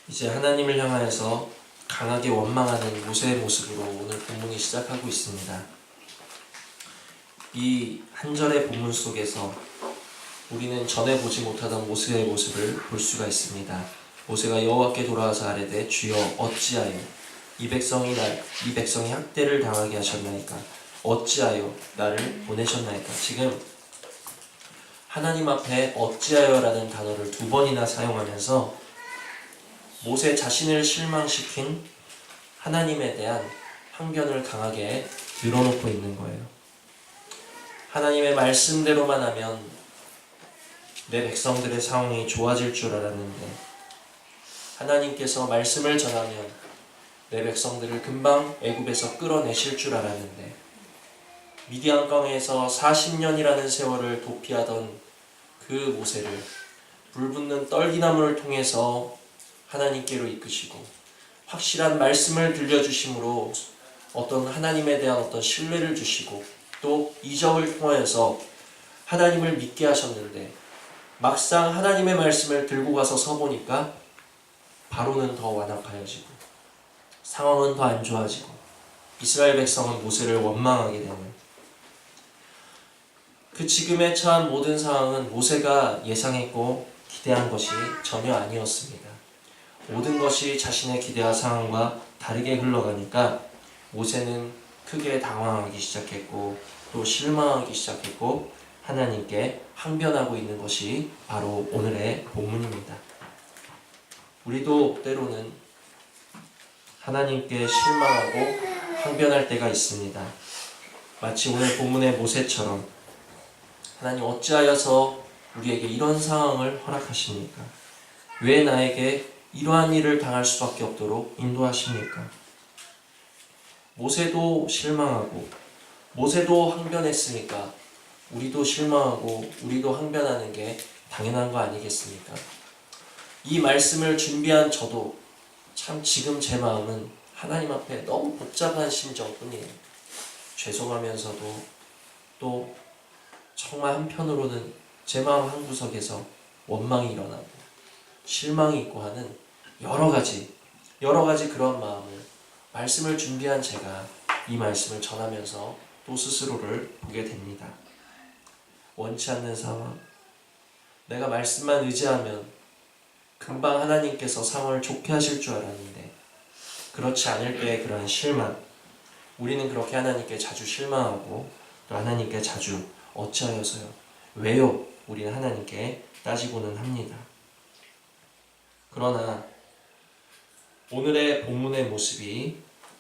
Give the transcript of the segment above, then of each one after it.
이제 하나님을 향하여서 강하게 원망하는 모세의 모습으로 오늘 본문이 시작하고 있습니다. 이 한 절의 본문 속에서 우리는 전에 보지 못하던 모세의 모습을 볼 수가 있습니다. 모세가 여호와께 돌아와서 아뢰되 주여 어찌하여 이 백성이 학대를 당하게 하셨나이까? 어찌하여 나를 보내셨나이까? 지금 하나님 앞에 어찌하여라는 단어를 2번이나 사용하면서 모세 자신을 실망시킨 하나님에 대한 항변을 강하게 늘어놓고 있는 거예요. 하나님의 말씀대로만 하면 내 백성들의 상황이 좋아질 줄 알았는데, 하나님께서 말씀을 전하면 내 백성들을 금방 애굽에서 끌어내실 줄 알았는데, 미디안 강에서 40년이라는 세월을 도피하던 그 모세를 불붙는 떨기나무를 통해서 하나님께로 이끄시고 확실한 말씀을 들려주심으로 어떤 하나님에 대한 어떤 신뢰를 주시고 또 이적을 통하여서 하나님을 믿게 하셨는데, 막상 하나님의 말씀을 들고 가서 서보니까 바로는 더 완악하여지고 상황은 더 안 좋아지고 이스라엘 백성은 모세를 원망하게 되는, 그 지금에 처한 모든 상황은 모세가 예상했고 기대한 것이 전혀 아니었습니다. 모든 것이 자신의 기대와 상황과 다르게 흘러가니까 모세는 크게 당황하기 시작했고 또 실망하기 시작했고 하나님께 항변하고 있는 것이 바로 오늘의 본문입니다. 우리도 때로는 하나님께 실망하고 항변할 때가 있습니다. 마치 오늘 본문의 모세처럼 하나님 어찌하여서 우리에게 이런 상황을 허락하십니까? 왜 나에게 이러한 일을 당할 수밖에 없도록 인도하십니까? 모세도 실망하고 모세도 항변했으니까 우리도 실망하고 우리도 항변하는 게 당연한 거 아니겠습니까? 이 말씀을 준비한 저도 참 지금 제 마음은 하나님 앞에 너무 복잡한 심정뿐이에요. 죄송하면서도 또 정말 한편으로는 제 마음 한구석에서 원망이 일어나고 실망이 있고 하는 여러 가지 그런 마음을 말씀을 준비한 제가 이 말씀을 전하면서 또 스스로를 보게 됩니다. 원치 않는 상황, 내가 말씀만 의지하면 금방 하나님께서 상황을 좋게 하실 줄 알았는데 그렇지 않을 때의 그러한 실망, 우리는 그렇게 하나님께 자주 실망하고 또 하나님께 자주 어찌하여서요? 왜요? 우리는 하나님께 따지고는 합니다. 그러나 오늘의 본문의 모습이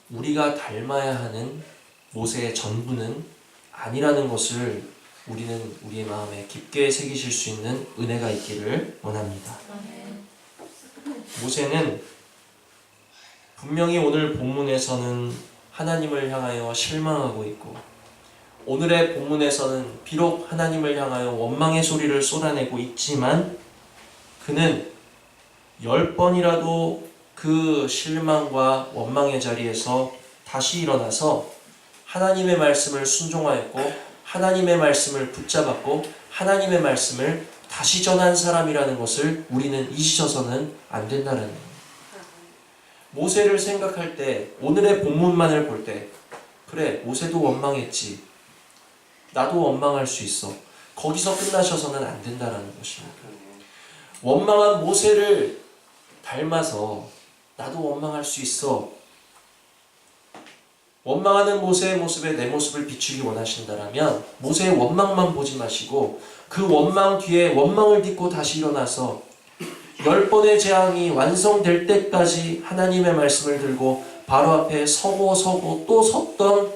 우리가 닮아야 하는 모세의 전부는 아니라는 것을 우리는 우리의 마음에 깊게 새기실 수 있는 은혜가 있기를 원합니다. 모세는 분명히 오늘 본문에서는 하나님을 향하여 실망하고 있고 오늘의 본문에서는 비록 하나님을 향하여 원망의 소리를 쏟아내고 있지만 그는 10번이라도 그 실망과 원망의 자리에서 다시 일어나서 하나님의 말씀을 순종하였고 하나님의 말씀을 붙잡았고 하나님의 말씀을 다시 전한 사람이라는 것을 우리는 잊으셔서는 안 된다는 거예요. 모세를 생각할 때 오늘의 본문만을 볼 때 그래 모세도 원망했지, 나도 원망할 수 있어, 거기서 끝나셔서는 안 된다는 것입니다. 원망한 모세를 닮아서 나도 원망할 수 있어, 원망하는 모세의 모습에 내 모습을 비추기 원하신다라면 모세의 원망만 보지 마시고 그 원망 뒤에 원망을 딛고 다시 일어나서 10번의 재앙이 완성될 때까지 하나님의 말씀을 들고 바로 앞에 서고 또 섰던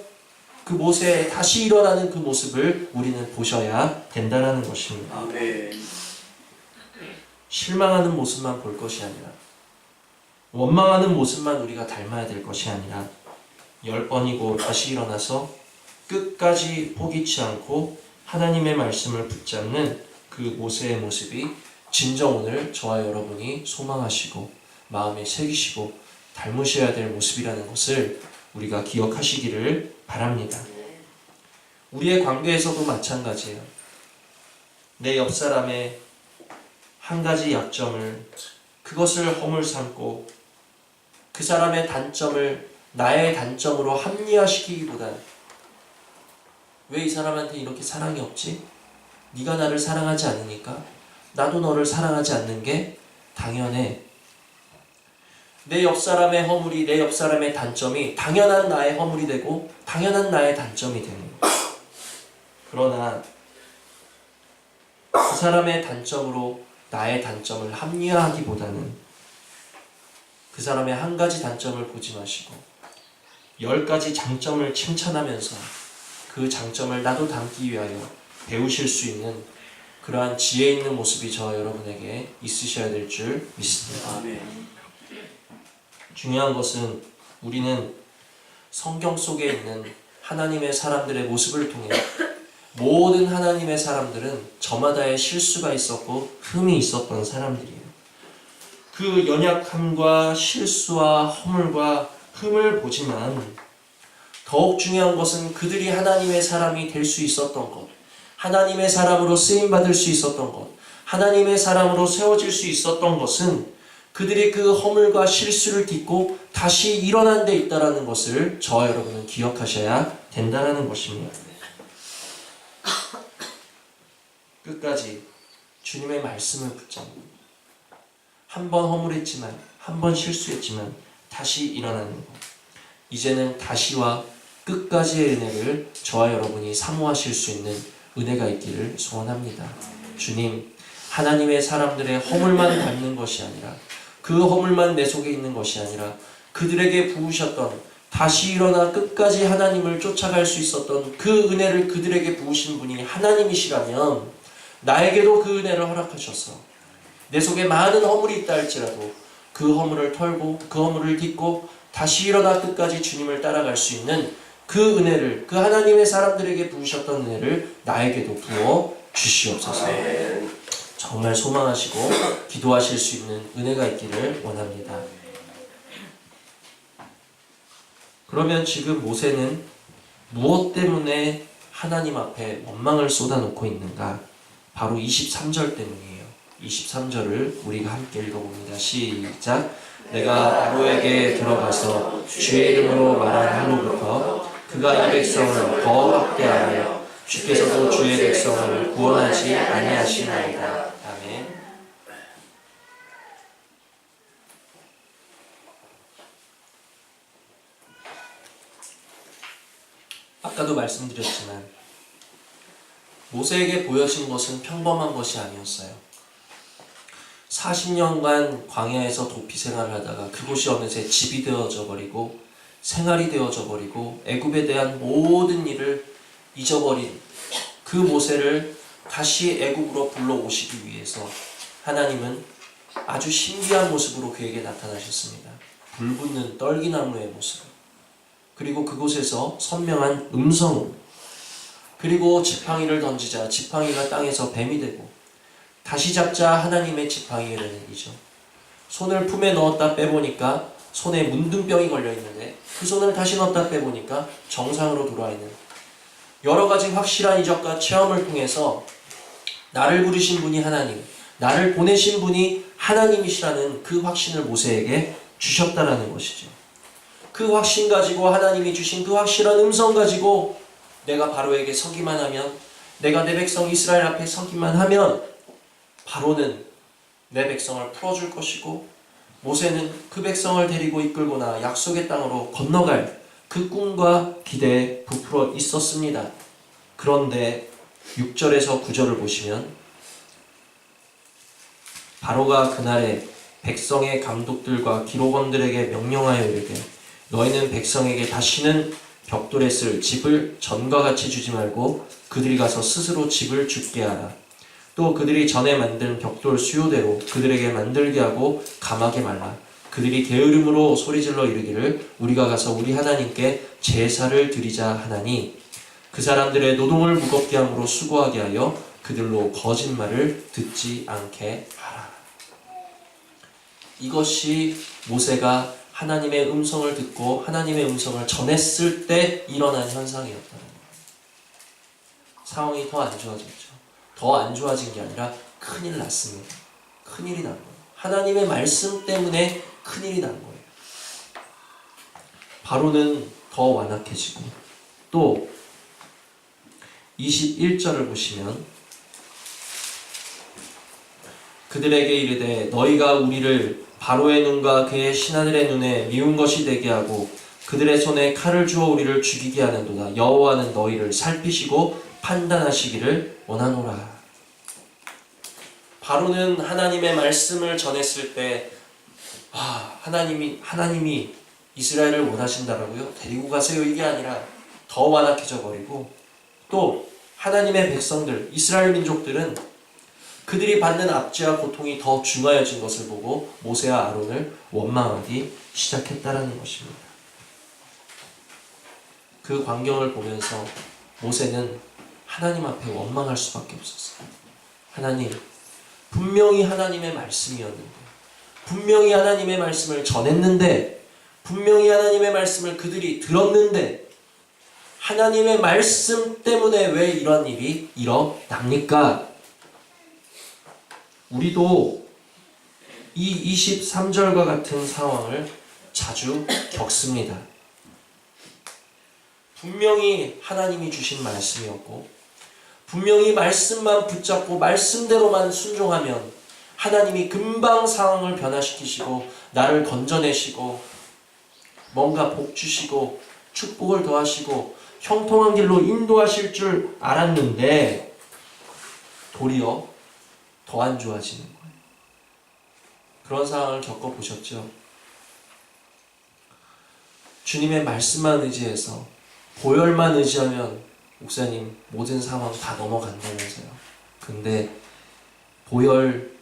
그 모세의 다시 일어나는 그 모습을 우리는 보셔야 된다는 것입니다. 아멘. 실망하는 모습만 볼 것이 아니라 원망하는 모습만 우리가 닮아야 될 것이 아니라 10번이고 다시 일어나서 끝까지 포기치 않고 하나님의 말씀을 붙잡는 그 모세의 모습이 진정 오늘 저와 여러분이 소망하시고 마음에 새기시고 닮으셔야 될 모습이라는 것을 우리가 기억하시기를 바랍니다. 우리의 관계에서도 마찬가지예요. 내 옆사람의 한 가지 약점을 그것을 허물 삼고 그 사람의 단점을 나의 단점으로 합리화시키기보다는 왜 이 사람한테 이렇게 사랑이 없지? 네가 나를 사랑하지 않으니까 나도 너를 사랑하지 않는 게 당연해. 내 옆사람의 허물이 내 옆사람의 단점이 당연한 나의 허물이 되고 당연한 나의 단점이 되는 거야. 그러나 그 사람의 단점으로 나의 단점을 합리화하기보다는 그 사람의 한 가지 단점을 보지 마시고 10가지 장점을 칭찬하면서 그 장점을 나도 담기 위하여 배우실 수 있는 그러한 지혜 있는 모습이 저와 여러분에게 있으셔야 될 줄 믿습니다. 아멘. 중요한 것은 우리는 성경 속에 있는 하나님의 사람들의 모습을 통해 모든 하나님의 사람들은 저마다의 실수가 있었고 흠이 있었던 사람들이에요. 그 연약함과 실수와 허물과 흠을 보지만 더욱 중요한 것은 그들이 하나님의 사람이 될 수 있었던 것, 하나님의 사람으로 쓰임받을 수 있었던 것, 하나님의 사람으로 세워질 수 있었던 것은 그들이 그 허물과 실수를 딛고 다시 일어난 데 있다는 것을 저와 여러분은 기억하셔야 된다는 것입니다. 끝까지 주님의 말씀을 붙잡고 한 번 허물했지만 한 번 실수했지만 다시 일어나는 것, 이제는 다시와 끝까지의 은혜를 저와 여러분이 사모하실 수 있는 은혜가 있기를 소원합니다. 주님, 하나님의 사람들의 허물만 닮는 것이 아니라 그 허물만 내 속에 있는 것이 아니라 그들에게 부으셨던 다시 일어나 끝까지 하나님을 쫓아갈 수 있었던 그 은혜를 그들에게 부으신 분이 하나님이시라면 나에게도 그 은혜를 허락하셔서 내 속에 많은 허물이 있다 할지라도 그 허물을 털고 그 허물을 딛고 다시 일어나 끝까지 주님을 따라갈 수 있는 그 은혜를, 그 하나님의 사람들에게 부으셨던 은혜를 나에게도 부어 주시옵소서. 정말 소망하시고 기도하실 수 있는 은혜가 있기를 원합니다. 그러면 지금 모세는 무엇 때문에 하나님 앞에 원망을 쏟아놓고 있는가? 바로 23절 때문이에요. 23절을 우리가 함께 읽어봅니다. 시작. 내가 바로에게 들어가서 주의 이름으로 말한 후로부터 그가 이 백성을 더 확대하여 주께서도 주의 백성을 구원하지 아니하시나이다. 아멘. 아까도 말씀드렸지만 모세에게 보여진 것은 평범한 것이 아니었어요. 40년간 광야에서 도피 생활을 하다가 그곳이 어느새 집이 되어져 버리고 생활이 되어져 버리고 애굽에 대한 모든 일을 잊어버린 그 모세를 다시 애굽으로 불러오시기 위해서 하나님은 아주 신비한 모습으로 그에게 나타나셨습니다. 불붙는 떨기나무의 모습, 그리고 그곳에서 선명한 음성, 그리고 지팡이를 던지자 지팡이가 땅에서 뱀이 되고 다시 잡자 하나님의 지팡이가 되는 일이죠. 손을 품에 넣었다 빼보니까 손에 문둥병이 걸려있는데 그 손을 다시 넣었다 빼보니까 정상으로 돌아와 있는 여러 가지 확실한 이적과 체험을 통해서 나를 부르신 분이 하나님, 나를 보내신 분이 하나님이시라는 그 확신을 모세에게 주셨다라는 것이죠. 그 확신 가지고 하나님이 주신 그 확실한 음성 가지고 내가 바로에게 서기만 하면, 내가 내 백성 이스라엘 앞에 서기만 하면 바로는 내 백성을 풀어줄 것이고 모세는 그 백성을 데리고 이끌고나 약속의 땅으로 건너갈 그 꿈과 기대에 부풀어 있었습니다. 그런데 6절에서 9절을 보시면 바로가 그날에 백성의 감독들과 기록원들에게 명령하여 이르되 너희는 백성에게 다시는 벽돌에 쓸 집을 전과 같이 주지 말고 그들이 가서 스스로 집을 짓게 하라. 또 그들이 전에 만든 벽돌 수요대로 그들에게 만들게 하고 감하게 말라. 그들이 게으름으로 소리질러 이르기를 우리가 가서 우리 하나님께 제사를 드리자 하나니 그 사람들의 노동을 무겁게 함으로 수고하게 하여 그들로 거짓말을 듣지 않게 하라. 이것이 모세가 하나님의 음성을 듣고 하나님의 음성을 전했을 때 일어난 현상이었다는 거예요. 상황이 더 안 좋아졌죠. 더 안 좋아진 게 아니라 큰일 났습니다. 큰일이 난 거예요. 하나님의 말씀 때문에 큰일이 난 거예요. 바로는 더 완악해지고, 또 21절을 보시면 그들에게 이르되 너희가 우리를 바로의 눈과 그의 신하들의 눈에 미운 것이 되게 하고 그들의 손에 칼을 주어 우리를 죽이게 하는도다. 여호와는 너희를 살피시고 판단하시기를 원하노라. 바로는 하나님의 말씀을 전했을 때 하나님이 이스라엘을 원하신다라고요? 데리고 가세요, 이게 아니라 더 완악해져 버리고, 또 하나님의 백성들, 이스라엘 민족들은 그들이 받는 압제와 고통이 더 중하여진 것을 보고 모세와 아론을 원망하기 시작했다라는 것입니다. 그 광경을 보면서 모세는 하나님 앞에 원망할 수밖에 없었어요. 하나님, 분명히 하나님의 말씀이었는데, 분명히 하나님의 말씀을 전했는데, 분명히 하나님의 말씀을 그들이 들었는데, 하나님의 말씀 때문에 왜 이런 일이 일어납니까? 우리도 이 23절과 같은 상황을 자주 겪습니다. 분명히 하나님이 주신 말씀이었고, 분명히 말씀만 붙잡고 말씀대로만 순종하면 하나님이 금방 상황을 변화시키시고 나를 건져내시고 뭔가 복 주시고 축복을 더하시고 형통한 길로 인도하실 줄 알았는데 도리어 더 안 좋아지는 거예요. 그런 상황을 겪어보셨죠? 주님의 말씀만 의지해서, 보혈만 의지하면 목사님 모든 상황 다 넘어간다면서요. 근데 보혈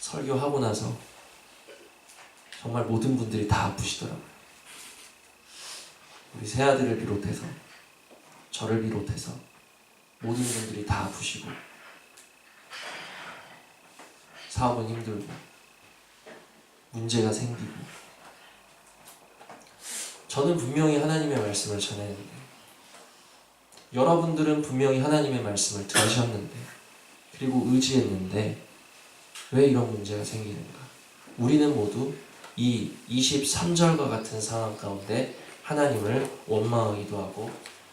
설교하고 나서 정말 모든 분들이 다 아프시더라고요. 우리 새아들을 비롯해서, 저를 비롯해서 모든 분들이 다 아프시고 사업은 힘들고 문제가 생기고, 저는 분명히 하나님의 말씀을 전했는데, 여러분들은 분명히 하나님의 말씀을 들으셨는데, 그리고 의지했는데 왜 이런 문제가 생기는가? 우리는 모두 이 23절과 같은 상황 가운데 하나님을 원망하기도 하고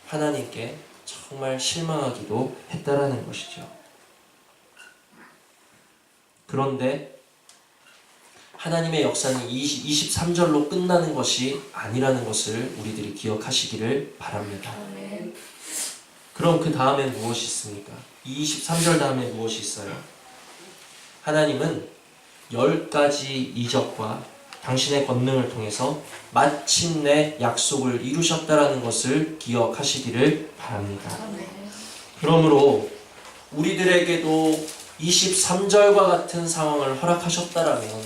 하나님께 정말 실망하기도 했다라는 것이죠. 그런데 하나님의 역사는 23절로 끝나는 것이 아니라는 것을 우리들이 기억하시기를 바랍니다. 그럼 그 다음에 무엇이 있습니까? 23절 다음에 무엇이 있어요? 하나님은 10가지 이적과 당신의 권능을 통해서 마침내 약속을 이루셨다라는 것을 기억하시기를 바랍니다. 그러므로 우리들에게도 23절과 같은 상황을 허락하셨다라면,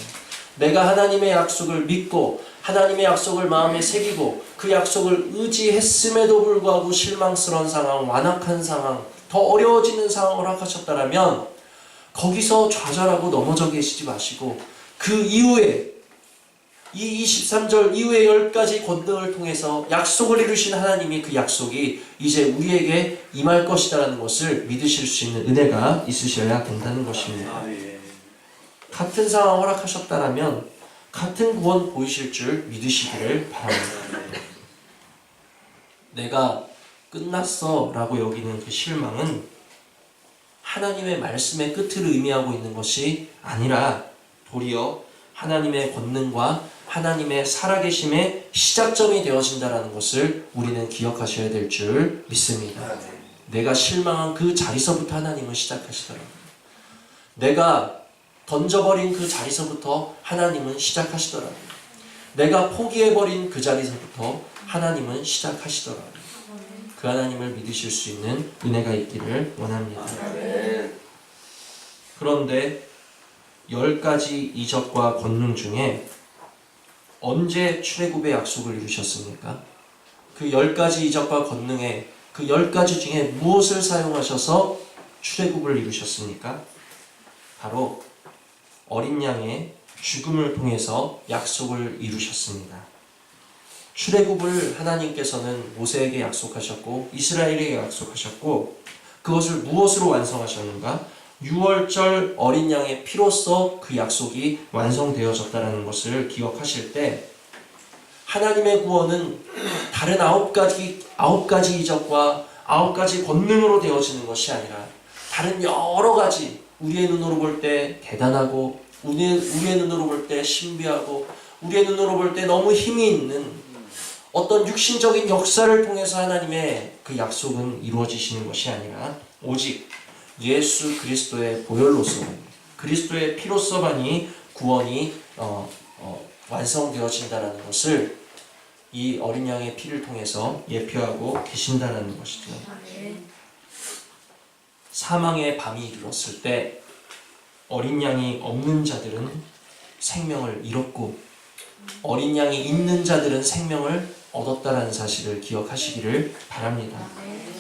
내가 하나님의 약속을 믿고 하나님의 약속을 마음에 새기고 그 약속을 의지했음에도 불구하고 실망스러운 상황, 완악한 상황, 더 어려워지는 상황을 허락하셨다라면 거기서 좌절하고 넘어져 계시지 마시고 그 이후에 이 23절 이후에 10가지 권능을 통해서 약속을 이루신 하나님이 그 약속이 이제 우리에게 임할 것이다라는 것을 믿으실 수 있는 은혜가 있으셔야 된다는 것입니다. 같은 상황 허락하셨다라면 같은 구원 보이실 줄 믿으시기를 바랍니다. 내가 끝났어 라고 여기는 그 실망은 하나님의 말씀의 끝을 의미하고 있는 것이 아니라 도리어 하나님의 권능과 하나님의 살아계심의 시작점이 되어진다는 것을 우리는 기억하셔야 될 줄 믿습니다. 내가 실망한 그 자리서부터 하나님은 시작하시더라고요. 내가 던져버린 그 자리서부터 하나님은 시작하시더라고요. 내가 포기해버린 그 자리서부터 하나님은 시작하시더라고요. 그 하나님을 믿으실 수 있는 은혜가 있기를 원합니다. 그런데 10가지 이적과 권능 중에 언제 출애굽의 약속을 이루셨습니까? 그 10가지 이적과 권능에 그 10가지 중에 무엇을 사용하셔서 출애굽을 이루셨습니까? 바로 어린 양의 죽음을 통해서 약속을 이루셨습니다. 출애굽을 하나님께서는 모세에게 약속하셨고 이스라엘에게 약속하셨고, 그것을 무엇으로 완성하셨는가? 유월절 어린 양의 피로써 그 약속이 완성되어졌다는 것을 기억하실 때 하나님의 구원은 다른 아홉 가지 이적과 9가지 권능으로 되어지는 것이 아니라 다른 여러 가지 우리의 눈으로 볼 때 대단하고 우리의 눈으로 볼 때 신비하고 우리의 눈으로 볼 때 너무 힘이 있는 어떤 육신적인 역사를 통해서 하나님의 그 약속은 이루어지시는 것이 아니라 오직 예수 그리스도의 보혈로서 그리스도의 피로서만이 구원이 완성되어진다는 것을 이 어린 양의 피를 통해서 예표하고 계신다는 것이죠. 사망의 밤이 이르렀을 때 어린 양이 없는 자들은 생명을 잃었고 어린 양이 있는 자들은 생명을 얻었다라는 사실을 기억하시기를 바랍니다.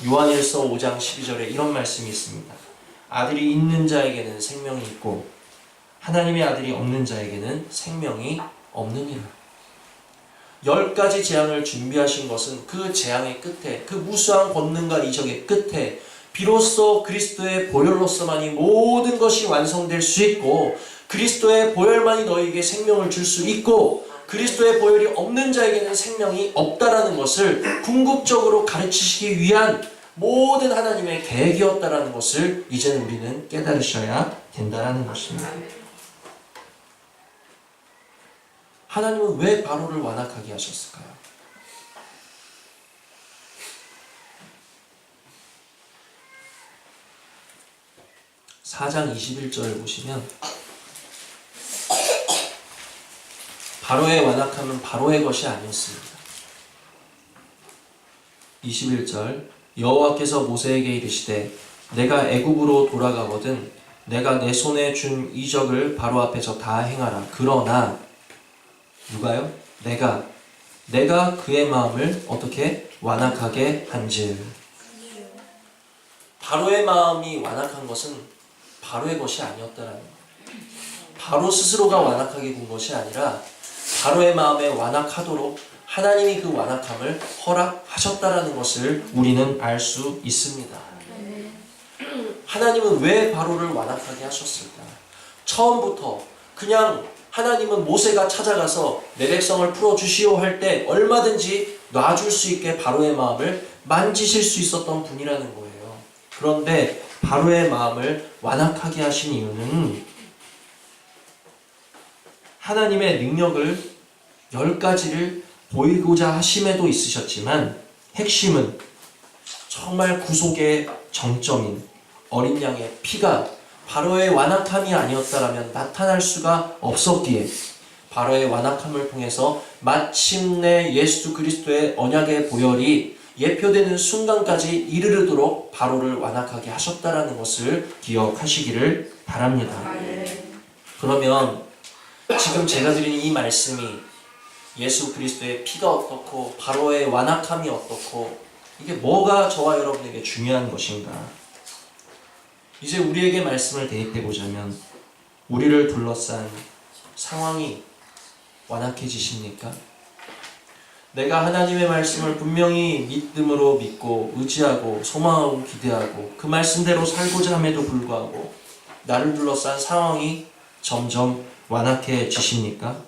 요한일서 5장 12절에 이런 말씀이 있습니다. 아들이 있는 자에게는 생명이 있고 하나님의 아들이 없는 자에게는 생명이 없느니라. 10가지 재앙을 준비하신 것은 그 재앙의 끝에 그 무수한 권능과 이적의 끝에 비로소 그리스도의 보혈로서만이 모든 것이 완성될 수 있고 그리스도의 보혈만이 너희에게 생명을 줄 수 있고 그리스도의 보혈이 없는 자에게는 생명이 없다라는 것을 궁극적으로 가르치시기 위한 모든 하나님의 계획이었다라는 것을 이제는 우리는 깨달으셔야 된다는 것입니다. 하나님은 왜 바로를 완악하게 하셨을까요? (4장 21절을) 보시면 바로의 완악함은 바로의 것이 아니었습니다. 21절 여호와께서 모세에게 이르시되 내가 애굽으로 돌아가거든 내가 내 손에 준 이적을 바로 앞에서 다 행하라. 그러나 누가요? 내가 그의 마음을 어떻게 완악하게 한즉. 바로의 마음이 완악한 것은 바로의 것이 아니었다라는 거예요. 바로 스스로가 완악하게 군 것이 아니라 바로의 마음에 완악하도록 하나님이 그 완악함을 허락하셨다라는 것을 우리는 알 수 있습니다. 하나님은 왜 바로를 완악하게 하셨을까? 처음부터 그냥 하나님은 모세가 찾아가서 내 백성을 풀어주시오 할 때 얼마든지 놔줄 수 있게 바로의 마음을 만지실 수 있었던 분이라는 거예요. 그런데 바로의 마음을 완악하게 하신 이유는 하나님의 능력을 10가지를 보이고자 하심에도 있으셨지만 핵심은 정말 구속의 정점인 어린 양의 피가 바로의 완악함이 아니었다라면 나타날 수가 없었기에 바로의 완악함을 통해서 마침내 예수 그리스도의 언약의 보혈이 예표되는 순간까지 이르르도록 바로를 완악하게 하셨다라는 것을 기억하시기를 바랍니다. 그러면 지금 제가 드린 이 말씀이 예수 그리스도의 피가 어떻고 바로의 완악함이 어떻고 이게 뭐가 저와 여러분에게 중요한 것인가? 이제 우리에게 말씀을 대입해 보자면 우리를 둘러싼 상황이 완악해지십니까? 내가 하나님의 말씀을 분명히 믿음으로 믿고 의지하고 소망하고 기대하고 그 말씀대로 살고자 함에도 불구하고 나를 둘러싼 상황이 점점 완악해지십니까?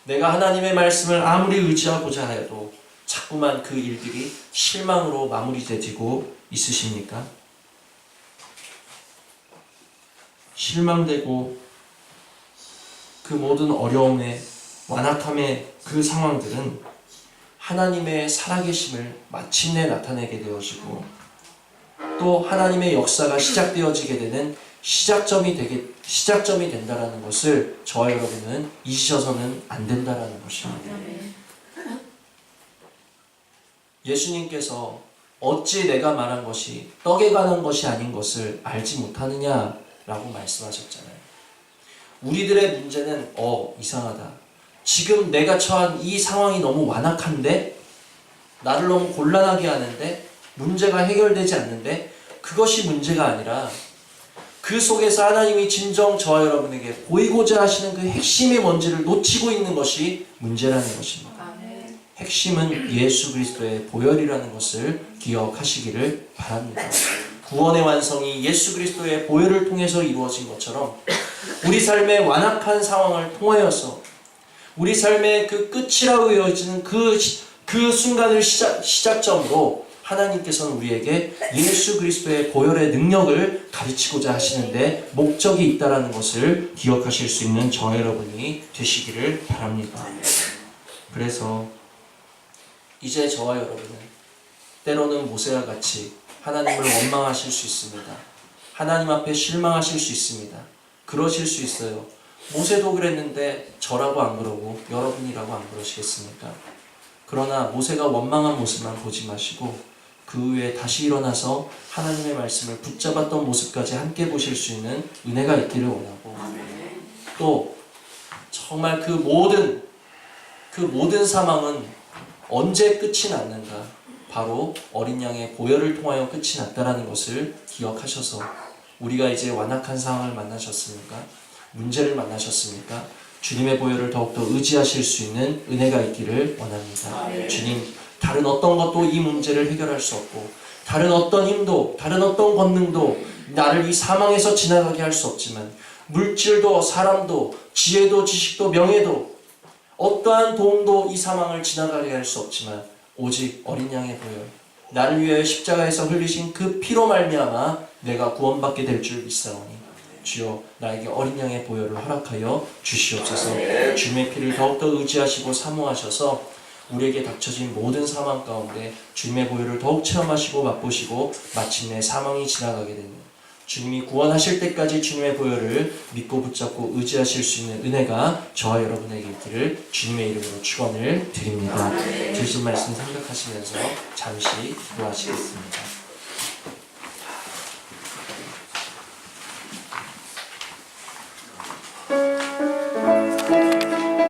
내가 하나님의 말씀을 아무리 의지하고자 해도 자꾸만 그 일들이 실망으로 마무리되고 있으십니까? 실망되고 그 모든 어려움의 완악함의 그 상황들은 하나님의 살아계심을 마침내 나타내게 되어지고 또 하나님의 역사가 시작되어지게 되는 시작점이 된다라는 것을 저와 여러분은 잊으셔서는 안 된다라는 것입니다. 예수님께서 어찌 내가 말한 것이 떡에 관한 것이 아닌 것을 알지 못하느냐라고 말씀하셨잖아요. 우리들의 문제는 이상하다. 지금 내가 처한 이 상황이 너무 완악한데 나를 너무 곤란하게 하는데 문제가 해결되지 않는데 그것이 문제가 아니라 그 속에서 하나님이 진정 저와 여러분에게 보이고자 하시는 그 핵심이 뭔지를 놓치고 있는 것이 문제라는 것입니다. 핵심은 예수 그리스도의 보혈이라는 것을 기억하시기를 바랍니다. 구원의 완성이 예수 그리스도의 보혈을 통해서 이루어진 것처럼 우리 삶의 완악한 상황을 통하여서 우리 삶의 그 끝이라고 여겨지는 그 순간을 시작점으로 하나님께서는 우리에게 예수 그리스도의 보혈의 능력을 가르치고자 하시는데 목적이 있다는 것을 기억하실 수 있는 저와 여러분이 되시기를 바랍니다. 그래서 이제 저와 여러분은 때로는 모세와 같이 하나님을 원망하실 수 있습니다. 하나님 앞에 실망하실 수 있습니다. 그러실 수 있어요. 모세도 그랬는데 저라고 안 그러고 여러분이라고 안 그러시겠습니까? 그러나 모세가 원망한 모습만 보지 마시고 그 후에 다시 일어나서 하나님의 말씀을 붙잡았던 모습까지 함께 보실 수 있는 은혜가 있기를 원하고, 또 정말 그 모든 사망은 언제 끝이 났는가? 바로 어린 양의 보혈을 통하여 끝이 났다라는 것을 기억하셔서 우리가 이제 완악한 상황을 만나셨습니까? 문제를 만나셨습니까? 주님의 보혈을 더욱더 의지하실 수 있는 은혜가 있기를 원합니다. 주님, 다른 어떤 것도 이 문제를 해결할 수 없고 다른 어떤 힘도 다른 어떤 권능도 나를 이 사망에서 지나가게 할 수 없지만 물질도 사람도 지혜도 지식도 명예도 어떠한 도움도 이 사망을 지나가게 할 수 없지만 오직 어린 양의 보혈, 나를 위하여 십자가에서 흘리신 그 피로 말미암아 내가 구원받게 될 줄 믿사오니 주여 나에게 어린 양의 보혈을 허락하여 주시옵소서. 주님의 피를 더욱더 의지하시고 사모하셔서 우리에게 닥쳐진 모든 사망 가운데 주님의 보혈을 더욱 체험하시고 맛보시고 마침내 사망이 지나가게 되는 주님이 구원하실 때까지 주님의 보혈을 믿고 붙잡고 의지하실 수 있는 은혜가 저와 여러분에게 있기를 주님의 이름으로 축원을 드립니다. 주신 말씀 생각하시면서 잠시 기도하시겠습니다.